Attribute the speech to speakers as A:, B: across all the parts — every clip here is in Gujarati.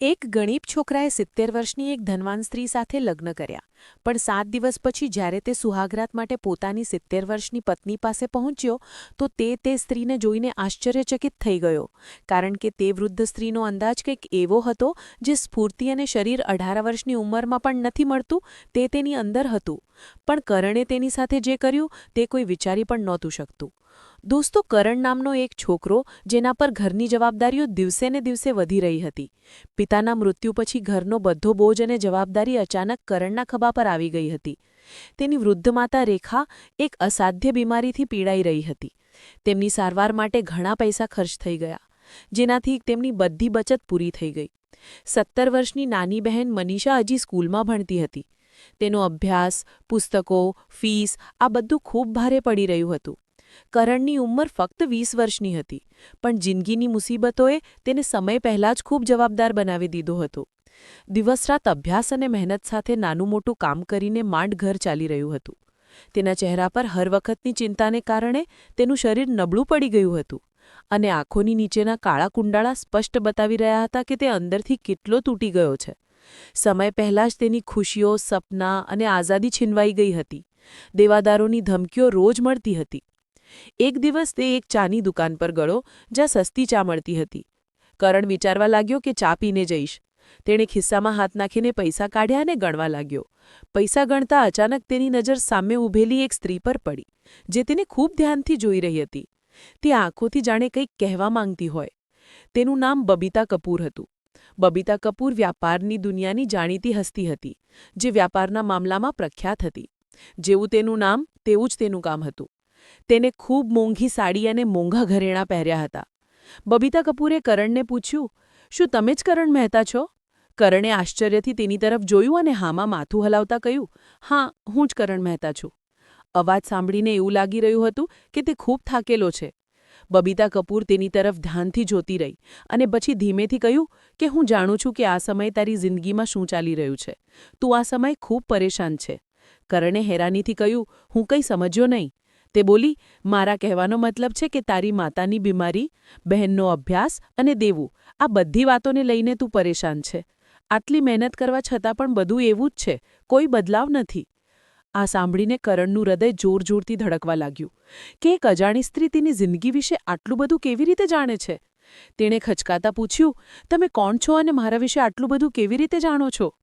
A: એક ગણીબ છોકરાએ 70 વર્ષની એક ધનવાન સ્ત્રી સાથે લગ્ન કર્યા, પણ 7 દિવસ પછી જ્યારે તે સુહાગરાત માટે પોતાની 70 વર્ષની પત્ની પાસે પહોંચ્યો તો તે સ્ત્રીને જોઈને આશ્ચર્યચકિત થઈ ગયો, કારણ કે તે વૃદ્ધ સ્ત્રીનો અંદાજ કંઈક એવો હતો જે સ્ફૂર્તિ અને શરીર 18 વર્ષની ઉંમરમાં પણ નથી મળતું તે તેની અંદર હતું. પણ કરણે તેની સાથે જે કર્યું તે કોઈ વિચારી પણ નહોતું શકતું. દોસ્તો, કરણ નામનો એક છોકરો જેના પર ઘરની જવાબદારીઓ દિવસે ને દિવસે વધી રહી હતી. પિતાના મૃત્યુ પછી ઘરનો બધો બોજ અને જવાબદારી અચાનક કરણના ખભા પર આવી ગઈ હતી. તેની વૃદ્ધ માતા રેખા એક અસાધ્ય બીમારીથી પીડાઈ રહી હતી. તેમની સારવાર માટે ઘણા પૈસા ખર્ચ થઈ ગયા, જેનાથી તેમની બધી બચત પૂરી થઈ ગઈ. 17 વર્ષની નાની બહેન મનીષા હજી સ્કૂલમાં ભણતી હતી. તેનો અભ્યાસ, પુસ્તકો, ફીસ આ બધું ખૂબ ભારે પડી રહ્યું હતું. કરણની ઉંમર ફક્ત 20 વર્ષની હતી, પણ જિંદગીની મુસીબતોએ તેને સમય પહેલાં જ ખૂબ જવાબદાર બનાવી દીધો હતો. દિવસરાત અભ્યાસ અને મહેનત સાથે નાનું મોટું કામ કરીને માંડ ઘર ચાલી રહ્યું હતું. તેના ચહેરા પર હર વખતની ચિંતાને કારણે તેનું શરીર નબળું પડી ગયું હતું, અને આંખોની નીચેના કાળા કુંડાળા સ્પષ્ટ બતાવી રહ્યા હતા કે તે અંદરથી કેટલો તૂટી ગયો છે. સમય પહેલાં જ તેની ખુશીઓ, સપના અને આઝાદી છીનવાઈ ગઈ હતી. દેવાદારોની ધમકીઓ રોજ મળતી હતી. એક દિવસ તે એક ચાની દુકાન પર ગયો જ્યાં સસ્તી ચા મળતી હતી. કરણ વિચારવા લાગ્યો કે ચા પીને જઈશ. તેણે ખિસ્સામાં હાથ નાખીને પૈસા કાઢ્યા અને ગણવા લાગ્યો. પૈસા ગણતા અચાનક તેની નજર સામે ઊભેલી એક સ્ત્રી પર પડી, જે તેને ખૂબ ધ્યાનથી જોઈ રહી હતી. તે આંખોથી જાણે કંઈક કહેવા માંગતી હોય. તેનું નામ બબીતા કપૂર હતું. બબીતા કપૂર વ્યાપારની દુનિયાની જાણીતી હસ્તી હતી, જે વ્યાપારના મામલામાં પ્રખ્યાત હતી. જેવું તેનું નામ તેવું જ તેનું કામ હતું. તેને ખૂબ મોંઘી સાડી અને મોંઘા ઘરેણાં પહેર્યા હતા. બબીતા કપૂરે કરણને પૂછ્યું, શું તમે જ કરણ મહેતા છો? કરણે આશ્ચર્યથી તેની તરફ જોયું અને હામાં માથું હલાવતા કહ્યું, હા, હું જ કરણ મહેતા છું. અવાજ સાંભળીને એવું લાગી રહ્યું હતું કે તે ખૂબ થાકેલો છે. બબીતા કપૂર તેની તરફ ધ્યાનથી જોતી રહી અને પછી ધીમેથી કહ્યું કે હું જાણું છું કે આ સમયે તારી જિંદગીમાં શું ચાલી રહ્યું છે. તું આ સમયે ખૂબ પરેશાન છે. કરણે હેરાનીથી કહ્યું, હું કંઈ સમજ્યો નહીં. તે બોલી, મારા કહેવાનો મતલબ છે કે તારી માતાની બીમારી, બહેનનો અભ્યાસ અને દેવું, આ બધી વાતોને લઈને તું પરેશાન છે. આટલી મહેનત કરવા છતાં પણ બધું એવું જ છે, કોઈ બદલાવ નથી. આ સાંભળીને કરણનું હૃદય જોર-જોરથી ધડકવા લાગ્યું કે એક અજાણી સ્ત્રી તેની જિંદગી વિશે આટલું બધું કેવી રીતે જાણે છે. તેણે ખચકાતા પૂછ્યું, તમે કોણ છો અને મારા વિશે આટલું બધું કેવી રીતે જાણો છો?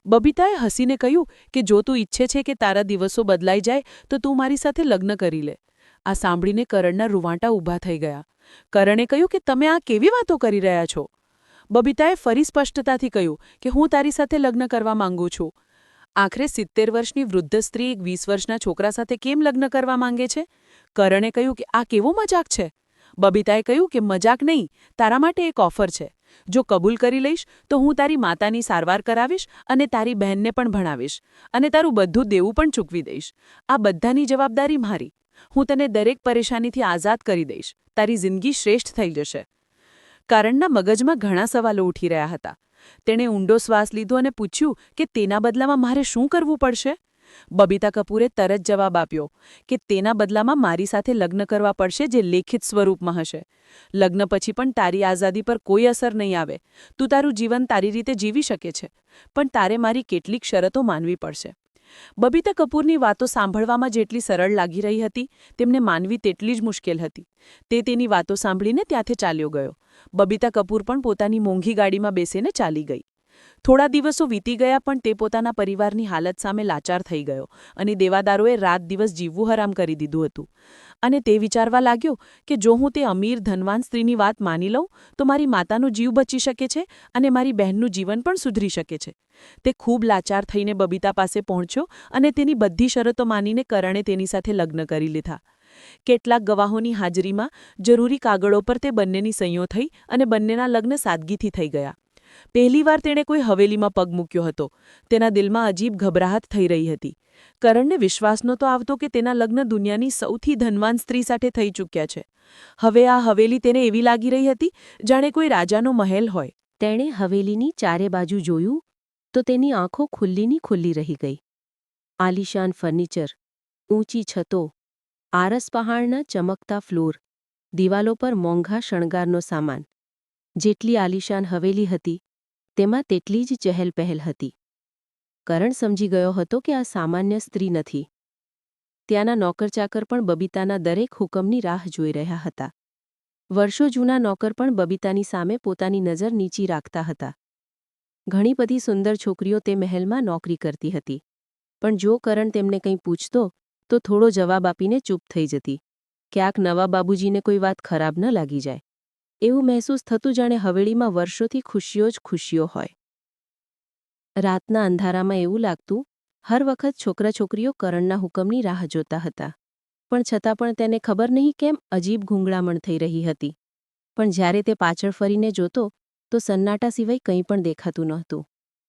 A: બબીતાએ હસીને કહ્યું કે જો તું ઈચ્છે છે કે તારા દિવસો બદલાઈ જાય તો તું મારી સાથે લગ્ન કરી લે. આ સાંભળીને કરણના રૂવાંટા ઊભા થઈ ગયા. કરણે કહ્યું કે તમે આ કેવી વાતો કરી રહ્યા છો? બબીતાએ ફરી સ્પષ્ટતાથી કહ્યું કે હું તારી સાથે લગ્ન કરવા માંગુ છું. આખરે 70 વર્ષની વૃદ્ધ સ્ત્રી એક 20 વર્ષના છોકરા સાથે કેમ લગ્ન કરવા માંગે છે? કરણે કહ્યું કે આ કેવો મજાક છે? બબીતાએ કહ્યું કે મજાક નહીં, તારા માટે એક ઓફર છે. જો કબૂલ કરી લઈશ તો હું તારી માતાની સારવાર કરાવીશ અને તારી બહેનને પણ ભણાવીશ અને તારું બધું દેવું પણ ચૂકવી દઈશ. આ બધાની જવાબદારી મારી. હું તને દરેક પરેશાનીથી આઝાદ કરી દઈશ. તારી જિંદગી શ્રેષ્ઠ થઈ જશે. કરણના મગજમાં ઘણા સવાલો ઉઠી રહ્યા હતા. તેણે ઊંડો શ્વાસ લીધો અને પૂછ્યું કે તેના બદલામાં મારે શું કરવું પડશે? બબીતા કપૂરે તરત જવાબ આપ્યો કે તેના બદલામાં મારી સાથે લગ્ન કરવા પડશે, જે લેખિત સ્વરૂપમાં હશે. લગ્ન પછી પણ તારી આઝાદી પર કોઈ અસર નહીં આવે. તું તારું જીવન તારી રીતે જીવી શકે છે, પણ તારે મારી કેટલીક શરતો માનવી પડશે. બબીતા કપૂરની વાતો સાંભળવામાં જેટલી સરળ લાગી રહી હતી, તેમને માનવી તેટલી જ મુશ્કેલ હતી. તે તેની વાતો સાંભળીને ત્યાંથી ચાલ્યો ગયો. બબીતા કપૂર પણ પોતાની મોંઘી ગાડીમાં બેસીને ચાલી ગઈ. થોડા દિવસો વીતી ગયા, પણ તે પોતાના પરિવારની હાલત સામે લાચાર થઈ ગયો અને દેવાદારોએ રાત દિવસ જીવવું હરામ કરી દીધું હતું. અને તે વિચારવા લાગ્યો કે જો હું તે અમીર ધનવાન સ્ત્રીની વાત માની લઉં તો મારી માતાનો જીવ બચી શકે છે અને મારી બહેનનું જીવન પણ સુધરી શકે છે. તે ખૂબ લાચાર થઈને બબીતા પાસે પહોંચ્યો અને તેની બધી શરતો માનીને કરણે તેની સાથે લગ્ન કરી લીધા. કેટલાક ગવાહોની હાજરીમાં જરૂરી કાગળો પર તે બંનેની સહીઓ થઈ અને બંનેના લગ્ન સાદગીથી થઈ ગયા. પહેલીવાર તેણે કોઈ હવેલીમાં પગ મૂક્યો હતો. તેના દિલમાં અજીબ ગભરાહટ થઈ રહી હતી. કરણને વિશ્વાસ નહોતો આવતો કે તેના લગ્ન દુનિયાની સૌથી ધનવાન સ્ત્રી સાથે થઈ ચૂક્યા છે. હવે આ હવેલી તેને એવી લાગી રહી હતી જાણે કોઈ રાજાનો મહેલ હોય.
B: તેણે હવેલીની ચારે બાજુ જોયું તો તેની આંખો ખુલ્લીની ખુલ્લી રહી ગઈ. આલીશાન ફર્નિચર, ઊંચી છતો, આરસ પહાડના ચમકતા ફ્લોર, દિવાલો પર મોંઘા શણગારનો સામાન. જેટલી આલીશાન હવેલી હતી તેમાં તેટલી જ ચહેલપહેલ હતી. કરણ સમજી ગયો હતો કે આ સામાન્ય સ્ત્રી નથી. ત્યાંના નોકરચાકર પણ બબીતાના દરેક હુકમની રાહ જોઈ રહ્યા હતા. વર્ષો જૂના નોકર પણ બબીતાની સામે પોતાની નજર નીચી રાખતા હતા. ઘણી બધી સુંદર છોકરીઓ તે મહેલમાં નોકરી કરતી હતી, પણ જો કરણ તેમને કંઈ પૂછતો તો થોડો જવાબ આપીને ચૂપ થઈ જતી. ક્યાંક નવા બાબુજીને કોઈ વાત ખરાબ ન લાગી જાય. એવું મહેસૂસ થતું જાણે હવેળીમાં વર્ષોથી ખુશીઓ જ ખુશીઓ હોય. રાતના અંધારામાં એવું લાગતું હર વખત છોકરા છોકરીઓ કરણના હુકમની રાહ જોતા હતા, પણ છતાં પણ તેને ખબર નહીં કેમ અજીબ ગૂંગળામણ થઈ રહી હતી. પણ જ્યારે તે પાછળ ફરીને જોતો તો સન્નાટા સિવાય કંઈ પણ દેખાતું નહોતું.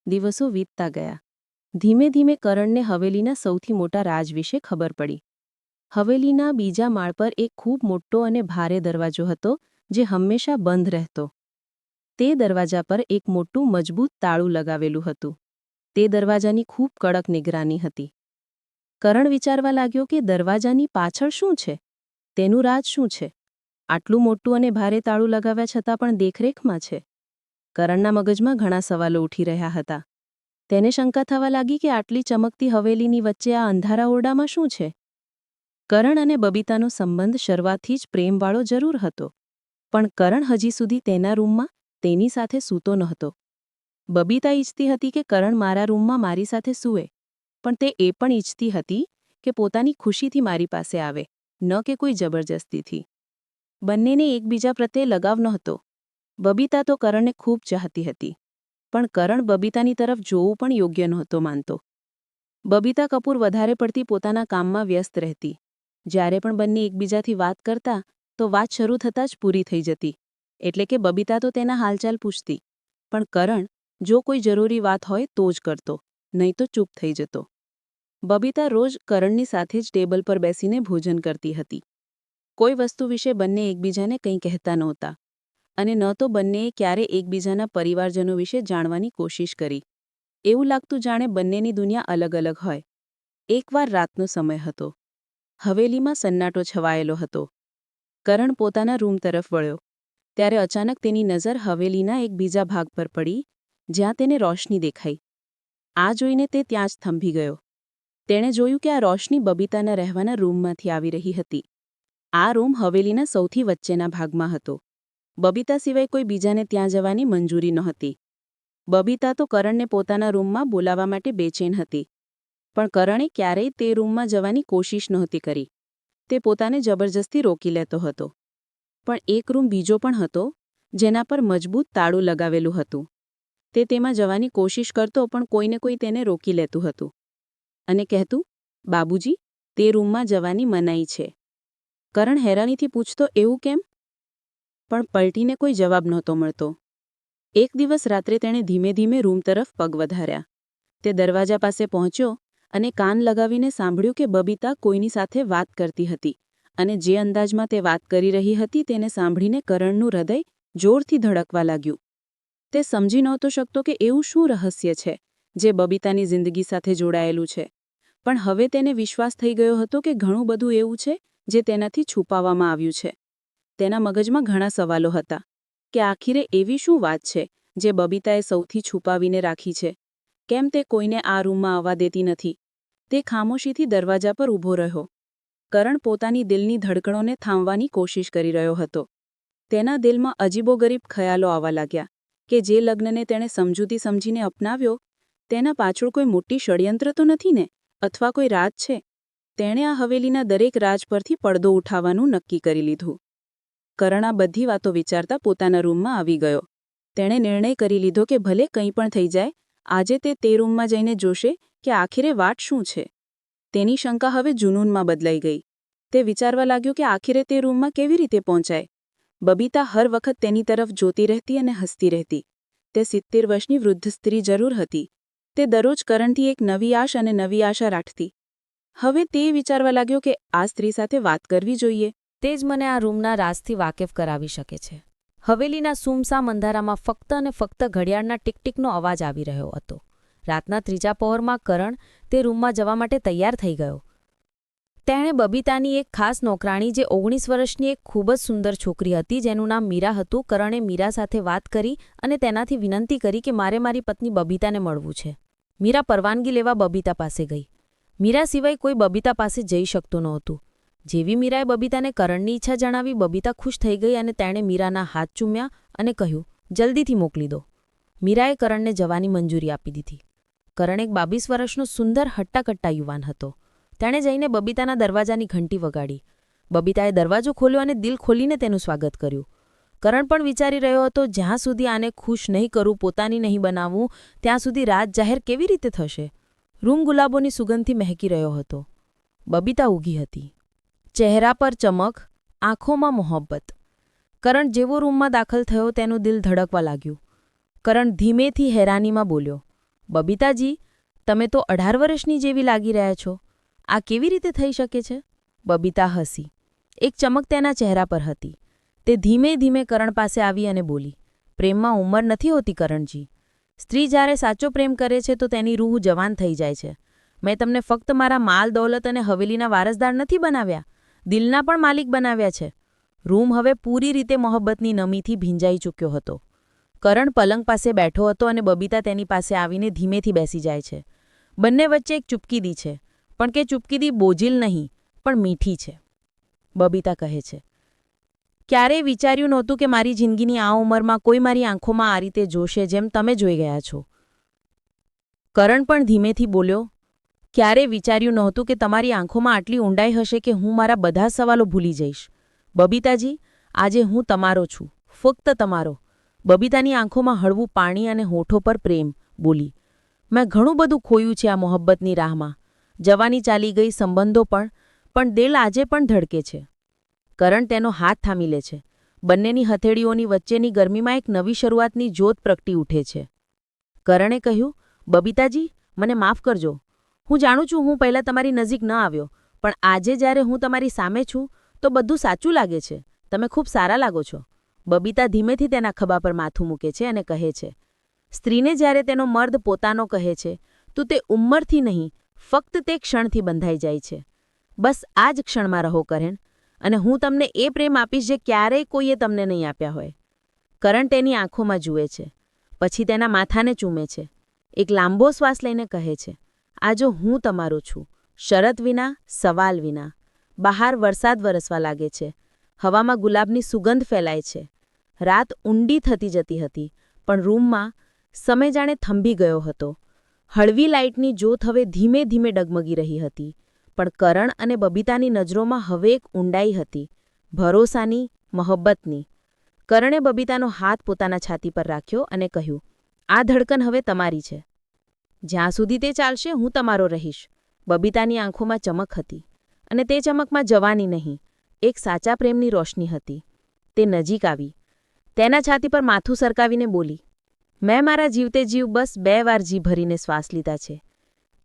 B: દિવસો વીતતા ગયા. ધીમે ધીમે કરણને હવેલીના સૌથી મોટા રાજ વિશે ખબર પડી. હવેલીના બીજા માળ પર એક ખૂબ મોટો અને ભારે દરવાજો હતો જે હંમેશા બંધ રહેતો. તે દરવાજા પર એક મોટું મજબૂત તાળું લગાવેલું હતું. તે દરવાજાની ખૂબ કડક નિગરાની હતી. કરણ વિચારવા લાગ્યો કે દરવાજાની પાછળ શું છે? તેનું રાજ શું છે? આટલું મોટું અને ભારે તાળું લગાવ્યા છતાં પણ દેખરેખમાં છે. કરણના મગજમાં ઘણા સવાલો ઉઠી રહ્યા હતા. તેને શંકા થવા લાગી કે આટલી ચમકતી હવેલીની વચ્ચે આ અંધારા ઓરડામાં શું છે? કરણ અને બબીતાનો સંબંધ શરૂઆતથી જ પ્રેમવાળો જરૂર હતો, પણ કરણ હજી સુધી તેના રૂમમાં તેની સાથે સૂતો નહોતો. બબીતા ઈચ્છતી હતી કે કરણ મારા રૂમમાં મારી સાથે સૂવે, પણ તે એ પણ ઈચ્છતી હતી કે પોતાની ખુશીથી મારી પાસે આવે, ન કે કોઈ જબરજસ્તીથી. બંનેને એકબીજા પ્રત્યે લગાવ નહોતો. બબીતા તો કરણને ખૂબ ચાહતી હતી, પણ કરણ બબીતાની તરફ જોવું પણ યોગ્ય નહોતો માનતો. બબીતા કપૂર વધારે પડતી પોતાના કામમાં વ્યસ્ત રહેતી. જ્યારે પણ બંને એકબીજાથી વાત કરતા તો વાત શરૂ થતાં જ પૂરી થઈ જતી. એટલે કે બબીતા તો તેના હાલચાલ પૂછતી, પણ કરણ જો કોઈ જરૂરી વાત હોય તો જ કરતો, નહીં તો ચૂપ થઈ જતો. બબીતા રોજ કરણની સાથે જ ટેબલ પર બેસીને ભોજન કરતી હતી. કોઈ વસ્તુ વિશે બંને એકબીજાને કંઈ કહેતા નહોતા, અને ન તો બંનેએ ક્યારે એકબીજાના પરિવારજનો વિશે જાણવાની કોશિશ કરી. એવું લાગતું જાણે બંનેની દુનિયા અલગ અલગ હોય. એકવાર રાતનો સમય હતો. હવેલીમાં સન્નાટો છવાયેલો હતો. કરણ પોતાના રૂમ તરફ વળ્યો ત્યારે અચાનક તેની નજર હવેલીના એક બીજા ભાગ પર પડી, જ્યાં તેને રોશની દેખાઈ. આ જોઈને તે ત્યાં જ થંભી ગયો. તેણે જોયું કે આ રોશની બબીતાના રહેવાના રૂમમાંથી આવી રહી હતી. આ રૂમ હવેલીના સૌથી વચ્ચેના ભાગમાં હતો. બબીતા સિવાય કોઈ બીજાને ત્યાં જવાની મંજૂરી નહોતી. બબીતા તો કરણને પોતાના રૂમમાં બોલાવવા માટે બેચેન હતી, પણ કરણે ક્યારેય તે રૂમમાં જવાની કોશિશ નહોતી કરી. તે પોતાને જબરજસ્તી રોકી લેતો હતો. પણ એક રૂમ બીજો પણ હતો, જેના પર મજબૂત તાળું લગાવેલું હતું. તે તેમાં જવાની કોશિશ કરતો, પણ કોઈને કોઈ તેને રોકી લેતું હતું અને કહેતું, બાબુજી, તે રૂમમાં જવાની મનાઈ છે. કરણ હેરાનીથી પૂછતો, એવું કેમ? પણ પલટીને કોઈ જવાબ નહોતો મળતો. એક દિવસ રાત્રે તેણે ધીમે ધીમે રૂમ તરફ પગ વધાર્યા. તે દરવાજા પાસે પહોંચ્યો અને કાન લગાવીને સાંભળ્યું કે બબીતા કોઈની સાથે વાત કરતી હતી, અને જે અંદાજમાં તે વાત કરી રહી હતી તેને સાંભળીને કરણનું હૃદય જોરથી ધડકવા લાગ્યું. તે સમજી નહોતો શકતો કે એવું શું રહસ્ય છે જે બબીતાની જિંદગી સાથે જોડાયેલું છે, પણ હવે તેને વિશ્વાસ થઈ ગયો હતો કે ઘણું બધું એવું છે જે તેનાથી છુપાવવામાં આવ્યું છે. તેના મગજમાં ઘણા સવાલો હતા કે આખીરે એવી શું વાત છે જે બબીતાએ સૌથી છુપાવીને રાખી છે? કેમ તે કોઈને આ રૂમમાં આવવા દેતી નથી? તે ખામોશીથી દરવાજા પર ઊભો રહ્યો. કરણ પોતાની દિલની ધડકણોને થાંભવાની કોશિશ કરી રહ્યો હતો. તેના દિલમાં અજીબોગરીબ ખ્યાલો આવવા લાગ્યા કે જે લગ્નને તેણે સમજૂતી સમજીને અપનાવ્યો, તેના પાછળ કોઈ મોટી ષડયંત્ર તો નથી ને, અથવા કોઈ રાજ છે? તેણે આ હવેલીના દરેક રાજ પરથી પડદો ઉઠાવવાનું નક્કી કરી લીધું. કરણ આ બધી વાતો વિચારતા પોતાના રૂમમાં આવી ગયો. તેણે નિર્ણય કરી લીધો કે ભલે કંઈ પણ થઈ જાય, આજે તે રૂમમાં જઈને જોશે કે આખીરે વાત શું છે. તેની શંકા હવે જુનૂનમાં બદલાઈ ગઈ. તે વિચારવા લાગ્યો કે આખીરે તે રૂમમાં કેવી રીતે પહોંચાય. બબીતા હર વખત તેની તરફ જોતી રહેતી અને હસતી રહેતી. તે 70 વર્ષની વૃદ્ધ સ્ત્રી જરૂર હતી. તે દરરોજ કરણથી એક નવી આશ અને નવી આશા રાખતી. હવે તે વિચારવા લાગ્યો કે આ સ્ત્રી સાથે વાત કરવી જોઈએ.
A: તે જ મને આ રૂમના રાજથી વાકેફ કરાવી શકે છે. હવેલીના સૂમસામ અંધારામાં ફક્ત અને ફક્ત ઘડિયાળના ટીક-ટીકનો અવાજ આવી રહ્યો હતો. રાતના ત્રીજા પહોરમાં કરણ તે રૂમમાં જવા માટે તૈયાર થઈ ગયો.
C: તેણે બબીતાની એક ખાસ નોકરાણી જે 19 વર્ષની એક ખૂબ જ સુંદર છોકરી હતી જેનું નામ મીરા હતું. કરણે મીરા સાથે વાત કરી અને તેનાથી વિનંતી કરી કે મારે મારી પત્ની બબીતાને મળવું છે. મીરા પરવાનગી લેવા બબીતા પાસે ગઈ. મીરા સિવાય કોઈ બબીતા પાસે જઈ શકતું નહોતું. જેવી મીરાએ બબીતાને કરણની ઈચ્છા જણાવી, બબીતા ખુશ થઈ ગઈ અને તેણે મીરાના હાથ ચૂમ્યા અને કહ્યું, જલ્દીથી મોકલી દો. મીરાએ કરણને જવાની મંજૂરી આપી દીધી. કરણ એક 22 વર્ષનો સુંદર હટ્ટાકટ્ટા યુવાન હતો. તેણે જઈને બબીતાના દરવાજાની ઘંટી વગાડી. બબીતાએ દરવાજો ખોલ્યો અને દિલ ખોલીને તેનું સ્વાગત કર્યું. કરણ પણ વિચારી રહ્યો હતો, જ્યાં સુધી આને ખુશ નહીં કરું, પોતાની નહીં બનાવું, ત્યાં સુધી રાત જાહેર કેવી રીતે થશે? રૂમ ગુલાબોની સુગંધથી મહેકી રહ્યો હતો. બબીતા ઊભી હતી. ચહેરા પર ચમક, આંખોમાં મોહબ્બત. કરણ જેવો રૂમમાં દાખલ થયો તેનું દિલ ધડકવા લાગ્યું. કરણ ધીમેથી હેરાનીમાં બોલ્યો, બબીતાજી, તમે તો 18 વર્ષની જેવી લાગી રહ્યા છો. આ કેવી રીતે થઈ શકે છે? બબીતા હસી. એક ચમક તેના ચહેરા પર હતી. તે ધીમે ધીમે કરણ પાસે આવી અને બોલી, પ્રેમમાં ઉંમર નથી હોતી કરણજી. સ્ત્રી જ્યારે સાચો પ્રેમ કરે છે તો તેની રૂહ જવાન થઈ જાય છે. મેં તમને ફક્ત મારા માલ દૌલત અને હવેલીના વારસદાર નથી બનાવ્યા, દિલના પણ માલિક બનાવ્યા છે. રૂમ હવે પૂરી રીતે મોહબ્બતની નમીથી ભીંજાઈ ચૂક્યો હતો. કરણ પલંગ પાસે બેઠો હતો અને બબીતા તેની પાસે આવીને ધીમેથી બેસી જાય છે. બંને વચ્ચે એક ચૂપકીદી છે, પણ કે ચૂપકીદી બોજીલ નહીં, પણ મીઠી છે. બબીતા કહે છે, ક્યારેય વિચાર્યું નહોતું કે મારી જિંદગીની આ ઉંમરમાં કોઈ મારી આંખોમાં આ રીતે જોશે જેમ તમે જોઈ ગયા છો. કરણ પણ ધીમેથી બોલ્યો, ક્યારેય વિચાર્યું નહોતું કે તમારી આંખોમાં આટલી ઊંડાઈ હશે કે હું મારા બધા સવાલો ભૂલી જઈશ. બબીતાજી, આજે હું તમારો છું, ફક્ત તમારો. બબીતાની આંખોમાં હળવું પાણી અને હોઠો પર પ્રેમ બોલી, મેં ઘણું બધું ખોયું છે આ મોહબ્બતની રાહમાં. જવાની ચાલી ગઈ, સંબંધો પણ દિલ આજે પણ ધડકે છે. કરણ તેનો હાથ થામી લે છે. બંનેની હથેળીઓની વચ્ચેની ગરમીમાં એક નવી શરૂઆતની જ્યોત પ્રગટી ઉઠે છે. કરણે કહ્યું, બબીતાજી, મને માફ કરજો. હું જાણું છું હું પહેલાં તમારી નજીક ન આવ્યો, પણ આજે જ્યારે હું તમારી સામે છું તો બધું સાચું લાગે છે. તમે ખૂબ સારા લાગો છો. બબીતા ધીમેથી તેના ખભા પર માથું મૂકે છે અને કહે છે, સ્ત્રીને જ્યારે તેનો મર્દ પોતાનો કહે છે તો તે ઉંમરથી નહીં, ફક્ત તે ક્ષણથી બંધાઈ જાય છે. બસ આ જ ક્ષણમાં રહો કરણ, અને હું તમને એ પ્રેમ આપીશ જે ક્યારેય કોઈએ તમને નહીં આપ્યા હોય. કરણ તેની આંખોમાં જુએ છે, પછી તેના માથાને ચૂમે છે. એક લાંબો શ્વાસ લઈને કહે છે, આ જો હું તમારો છું, શરત વિના, સવાલ વિના. બહાર વરસાદ વરસવા લાગે છે. હવામાં ગુલાબની સુગંધ ફેલાય છે. રાત ઊંડી થતી જતી હતી, પણ રૂમમાં સમય જાણે થંભી ગયો હતો. હળવી લાઇટની જ્યોત હવે ધીમે ધીમે ડગમગી રહી હતી, પણ કરણ અને બબીતાની નજરોમાં હવે એક ઊંડાઈ હતી, ભરોસાની, મોહબ્બતની. કરણે બબીતાનો હાથ પોતાના છાતી પર રાખ્યો અને કહ્યું, આ ધડકન હવે તમારી છે. જ્યાં સુધી તે ચાલશે હું તમારો રહીશ. બબીતાની આંખોમાં ચમક હતી, અને તે ચમકમાં જવાની નહીં, એક સાચા પ્રેમની રોશની હતી. તે નજીક આવી, તેના છાતી પર માથું સરકાવીને બોલી, મેં મારા જીવતે જીવ બસ 2 વાર જી ભરીને શ્વાસ લીધા છે.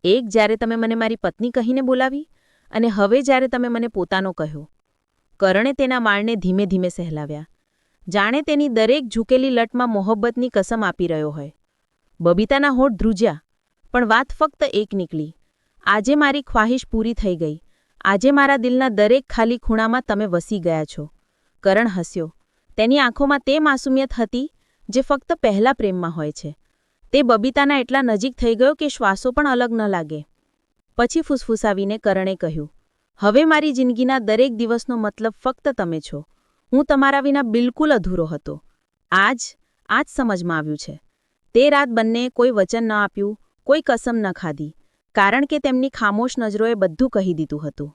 C: એક જ્યારે તમે મને મારી પત્ની કહીને બોલાવી, અને હવે જ્યારે તમે મને પોતાનો કહ્યો. કરણે તેના માળને ધીમે ધીમે સહેલાવ્યા, જાણે તેની દરેક ઝૂકેલી લટમાં મોહબ્બતની કસમ આપી રહ્યો હોય. બબીતાના હોઠ ધ્રુજ્યા, પણ વાત ફક્ત એક નીકળી, આજે મારી ખ્વાહિશ પૂરી થઈ ગઈ. આજે મારા દિલના દરેક ખાલી ખૂણામાં તમે વસી ગયા છો. કરણ હસ્યો. તેની આંખોમાં તે માસુમિયત હતી જે ફક્ત પહેલા પ્રેમમાં હોય છે. તે બબીતાના એટલા નજીક થઈ ગયો કે શ્વાસો પણ અલગ ન લાગે. પછી ફૂસફૂસાવીને કરણે કહ્યું, હવે મારી જિંદગીના દરેક દિવસનો મતલબ ફક્ત તમે છો. હું તમારા વિના બિલકુલ અધૂરો હતો. આજ સમજમાં આવ્યું છે. તે રાત બંનેએ કોઈ વચન ન આપ્યું, કોઈ કસમ ન ખાધી, કારણ કે તેમની ખામોશ નજરોએ બધું કહી દીધું હતું.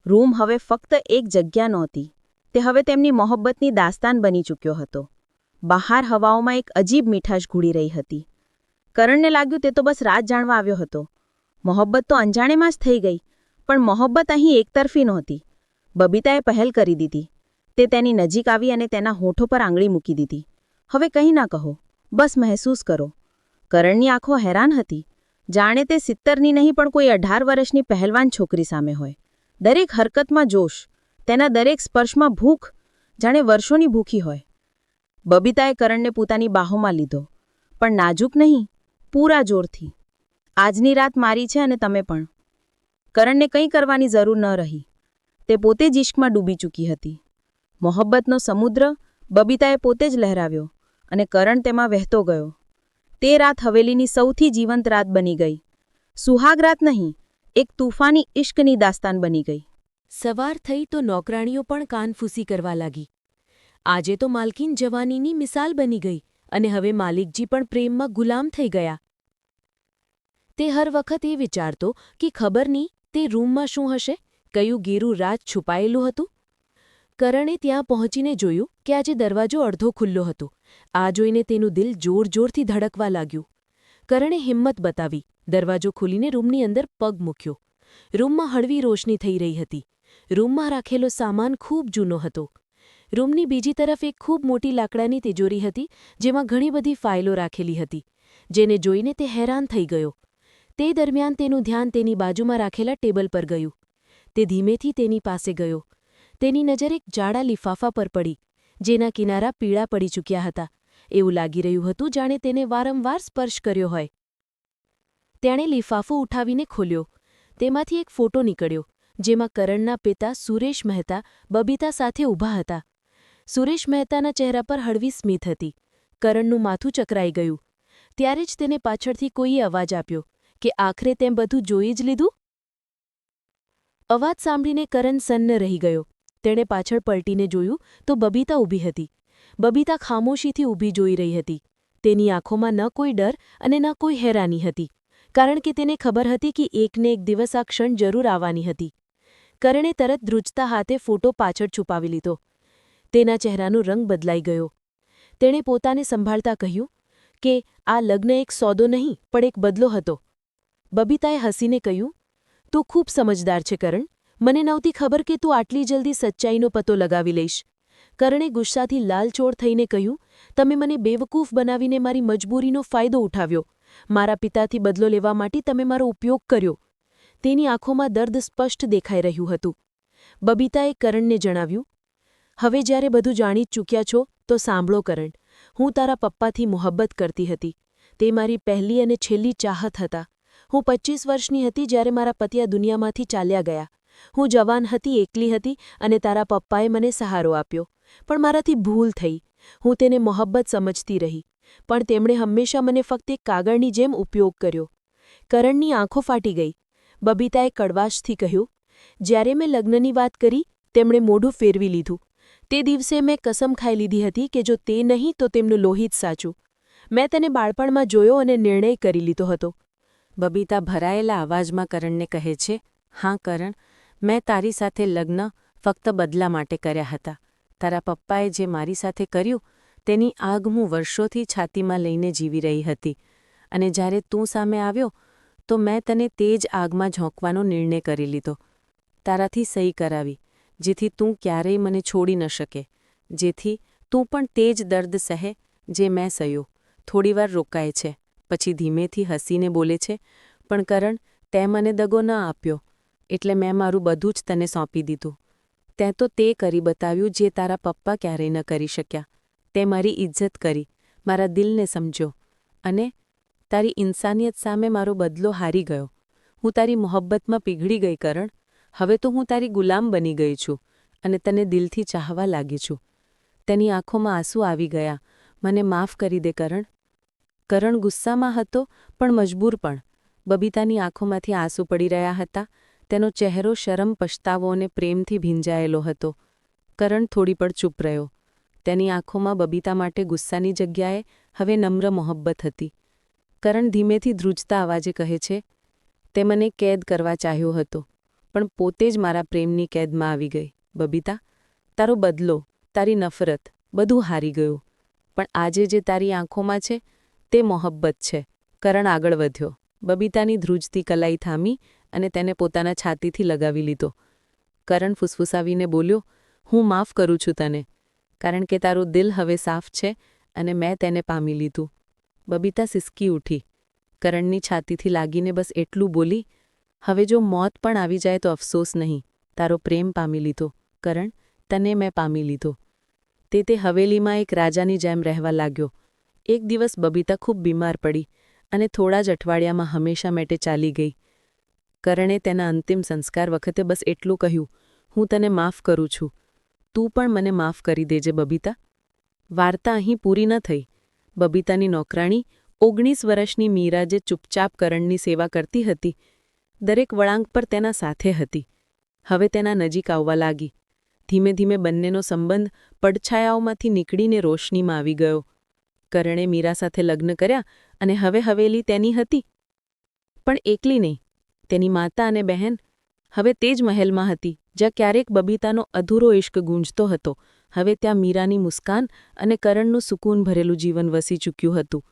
C: રૂમ હવે ફક્ત એક જગ્યા નહોતી, તે હવે તેમની મોહબ્બતની દાસ્તાન બની ચૂક્યો હતો. બહાર હવાઓમાં એક અજીબ મીઠાશ ઘૂડી રહી હતી. કરણને લાગ્યું તે તો બસ રાત જાણવા આવ્યો હતો. મોહબ્બત તો અંજાણેમાં જ થઈ ગઈ, પણ મોહબ્બત અહીં એકતરફી નહોતી. બબીતાએ પહેલ કરી દીધી. તે તેની નજીક આવી અને તેના હોઠો પર આંગળી મૂકી દીધી. હવે કંઈ ના કહો, બસ મહેસૂસ કરો. કરણની આંખો હેરાન હતી, જાણે તે 70ની નહીં પણ કોઈ 18 વર્ષની પહેલવાન છોકરી સામે હોય. દરેક હરકતમાં જોશ, તેના દરેક સ્પર્શમાં ભૂખ, જાણે વર્ષોની ભૂખી હોય. બબીતાએ કરણને પોતાની બાહોમાં લીધો, પણ નાજુક નહીં, પૂરા જોરથી. આજની રાત મારી છે અને તમે પણ. કરણને કંઈ કરવાની જરૂર ન રહી. તે પોતે જ ઇશ્કમાં ડૂબી ચૂકી હતી. મોહબ્બતનો સમુદ્ર બબીતાએ પોતે જ લહેરાવ્યો અને કરણ તેમાં વહેતો ગયો. તે રાત હવેલીની સૌથી જીવંત રાત બની ગઈ. સુહાગ રાત નહીં, એક તૂફાની ઇશ્કની દાસ્તાન બની ગઈ.
A: સવાર થઈ તો નોકરાણીઓ પણ કાનફૂસી કરવા લાગી. આજે તો માલકીન જવાનીની મિસાલ બની ગઈ અને હવે માલિકજી પણ પ્રેમમાં ગુલામ થઈ ગયા. તે હર વખત એ વિચારતો કે ખબર નહીં તે રૂમમાં શું હશે, કયું ગેરું રાજ છુપાયેલું હતું. કરણે ત્યાં પહોંચીને જોયું કે આજે દરવાજો અડધો ખુલ્લો હતો. આ જોઈને તેનું દિલ જોર-જોરથી ધડકવા લાગ્યું. કરણે હિંમત બતાવી દરવાજો ખોલીને રૂમની અંદર પગ મૂક્યો. રૂમમાં હળવી રોશની થઈ રહી હતી. રૂમમાં રાખેલો સામાન ખૂબ જૂનો હતો. રૂમની બીજી તરફ એક ખૂબ મોટી લાકડાની તિજોરી હતી, જેમાં ઘણી બધી ફાઇલો રાખેલી હતી, જેને જોઈને તે હેરાન થઈ ગયો. તે દરમિયાન તેનું ધ્યાન તેની બાજુમાં રાખેલા ટેબલ પર ગયું. તે ધીમેથી તેની પાસે ગયો. તેની નજર એક જાડા લિફાફા પર પડી, જેના કિનારા પીળા પડી ચૂક્યા હતા. એવું લાગી રહ્યું હતું જાણે તેને વારંવાર સ્પર્શ કર્યો હોય. તેણે લિફાફો ઉઠાવીને ખોલ્યો. તેમાંથી એક ફોટો નીકળ્યો, જેમાં કરણના પિતા સુરેશ મહેતા બબીતા સાથે ઊભા હતા. સુરેશ મહેતાના ચહેરા પર હળવી સ્મિત હતી. કરણનું માથું ચકરાઈ ગયું. ત્યારે જ તેને પાછળથી કોઈએ અવાજ આપ્યો કે આખરે તેમ બધું જોઈ જ લીધું. અવાજ સાંભળીને કરણ સન્ન રહી ગયો. તેણે પાછળ પલટીને જોયું તો બબીતા ઊભી હતી. બબીતા ખામોશીથી ઊભી જોઈ રહી હતી. તેની આંખોમાં ન કોઈ ડર અને ન કોઈ હેરાની હતી, કારણ કે તેને ખબર હતી કે એકને એક દિવસ આ ક્ષણ જરૂર આવવાની હતી. કરણે તરત ધ્રુજતા હાથે ફોટો પાછળ છુપાવી લીધો. તેના ચહેરાનો રંગ બદલાઈ ગયો. તેણે પોતાને સંભાળતા કહ્યું કે આ લગ્ન એક સોદો નહીં પણ એક બદલો હતો. બબીતાએ હસીને કહ્યું, તું ખૂબ સમજદાર છે કરણ. મને નહોતી ખબર કે તું આટલી જલ્દી સચ્ચાઈનો પતો લગાવી લઈશ. કરણે ગુસ્સાથી લાલચોળ થઈને કહ્યું, તમે મને બેવકૂફ બનાવીને મારી મજબૂરીનો ફાયદો ઉઠાવ્યો. મારા પિતાથી બદલો લેવા માટે તમે મારો ઉપયોગ કર્યો. તેની આંખોમાં દર્દ સ્પષ્ટ દેખાઈ રહ્યું હતું. બબીતાએ કરણને જણાવ્યું, હવે જ્યારે બધું જાણી જ ચૂક્યા છો તો સાંભળો કરણ, હું તારા પપ્પાથી મોહબ્બત કરતી હતી. તે મારી પહેલી અને છેલ્લી ચાહત હતા. હું 25 વર્ષની હતી જ્યારે મારા પતિ આ દુનિયામાંથી ચાલ્યા ગયા. હું જવાન હતી, એકલી હતી અને તારા પપ્પાએ મને સહારો આપ્યો. પણ મારાથી ભૂલ થઈ. હું તેને મોહબ્બત સમજતી રહી, પણ તેમણે હંમેશા મને ફક્ત એક કાગળની જેમ ઉપયોગ કર્યો. કરણની આંખો ફાટી ગઈ. બબીતાએ કડવાશથી કહ્યું, જ્યારે મેં લગ્નની વાત કરી તેમણે મોઢું ફેરવી લીધું. તે દિવસે મેં કસમ ખાઈ લીધી હતી કે જો તે નહીં તો તેમનું લોહી જ સાચું. મેં તેને બાળપણમાં જોયો અને નિર્ણય કરી લીધો હતો. બબીતા ભરાયેલા અવાજમાં કરણને કહે છે, હા કરણ, મેં તારી સાથે લગ્ન ફક્ત બદલા માટે કર્યા હતા. તારા પપ્પાએ જે મારી સાથે કર્યું તેની આગ હું વર્ષોથી છાતીમાં લઈને જીવી રહી હતી, અને જ્યારે તું સામે આવ્યો તો મેં તને તે જ આગમાં ઝોંકવાનો નિર્ણય કરી લીધો. તારાથી સહી કરાવી, જેથી તું ક્યારેય મને છોડી ન શકે, જેથી તું પણ તે જ દર્દ સહે જે મેં સહ્યો. થોડીવાર રોકાય છે, પછી ધીમેથી હસીને બોલે છે, પણ કરણ, તે મને દગો ન આપ્યો, એટલે મેં મારું બધું જ તને સોંપી દીધું. તે તો તે કરી બતાવ્યું જે તારા પપ્પા ક્યારેય ન કરી શક્યા. તે મારી ઇજ્જત કરી, મારા દિલને સમજ્યો, અને તારી ઇન્સાનિયત સામે મારો બદલો હારી ગયો. હું તારી મોહબ્બતમાં પીઘળી ગઈ કરણ. હવે તો હું તારી ગુલામ બની ગઈ છું અને તને દિલથી ચાહવા લાગી છું. તેની આંખોમાં આંસુ આવી ગયા. મને માફ કરી દે કરણ. કરણ ગુસ્સામાં હતો પણ મજબૂર પણ. બબીતાની આંખોમાંથી આંસુ પડી રહ્યા હતા. તેનો ચહેરો શરમ, પછતાવો અને પ્રેમથી ભીંજાયેલો હતો. કરણ થોડી પળ ચૂપ રહ્યો. તેની આંખોમાં બબીતા માટે ગુસ્સાની જગ્યાએ હવે નમ્ર મોહબ્બત હતી. કરણ ધીમેથી ધ્રુજતા અવાજે કહે છે, તે મને કેદ કરવા ચાહ્યો હતો, પણ પોતે જ મારા પ્રેમની કેદમાં આવી ગઈ. બબીતા, તારો બદલો, તારી નફરત, બધું હારી ગયું. પણ આજે જે તારી આંખોમાં છે તે મોહબ્બત છે. કરણ આગળ વધ્યો. બબીતાની ધ્રુજતી કલાઈ થામી અને તેને પોતાના છાતીથી લગાવી લીધો. કરણ ફૂસફૂસાવીને બોલ્યો, હું માફ કરું છું તને, કારણ કે તારું દિલ હવે સાફ છે અને મેં તેને પામી લીધું. બબીતા સિસકી ઉઠી. કરણની છાતીથી લાગીને બસ એટલું બોલી, હવે જો મોત પણ આવી જાય તો અફસોસ નહીં, તારો પ્રેમ પામી લીધો. કરણ, તને મેં પામી લીધો. તે હવેલીમાં એક રાજાની જેમ રહેવા લાગ્યો. એક દિવસ બબીતા ખૂબ બીમાર પડી અને થોડા જ અઠવાડિયામાં હંમેશા માટે ચાલી ગઈ.
B: કરણે તેના અંતિમ સંસ્કાર વખતે બસ એટલું કહ્યું, હું તને માફ કરું છું. તું પણ મને માફ કરી દેજે બબીતા. વાર્તા અહીં પૂરી ન થઈ. બબીતાની નોકરાણી 19 વર્ષની મીરા જે ચૂપચાપ કરણની સેવા કરતી હતી, દરેક વળાંક પર તેના સાથે હતી. હવે તેના નજીક આવવા લાગી. ધીમે ધીમે બંનેનો સંબંધ પડછાયાઓમાંથી નીકળીને રોશનીમાં આવી ગયો. કરણે મીરા સાથે લગ્ન કર્યા અને હવે હવેલી તેની હતી. પણ એકલી નહીં. તેની માતા અને બહેન હવે તે જ મહેલમાં હતી જ્યાં ક્યારેક બબીતાનો અધૂરો ઇશ્ક ગૂંજતો હતો. હવે ત્યાં મીરાની મુસ્કાન અને કરણનું સુકૂન ભરેલું જીવન વસી ચૂક્યું હતું.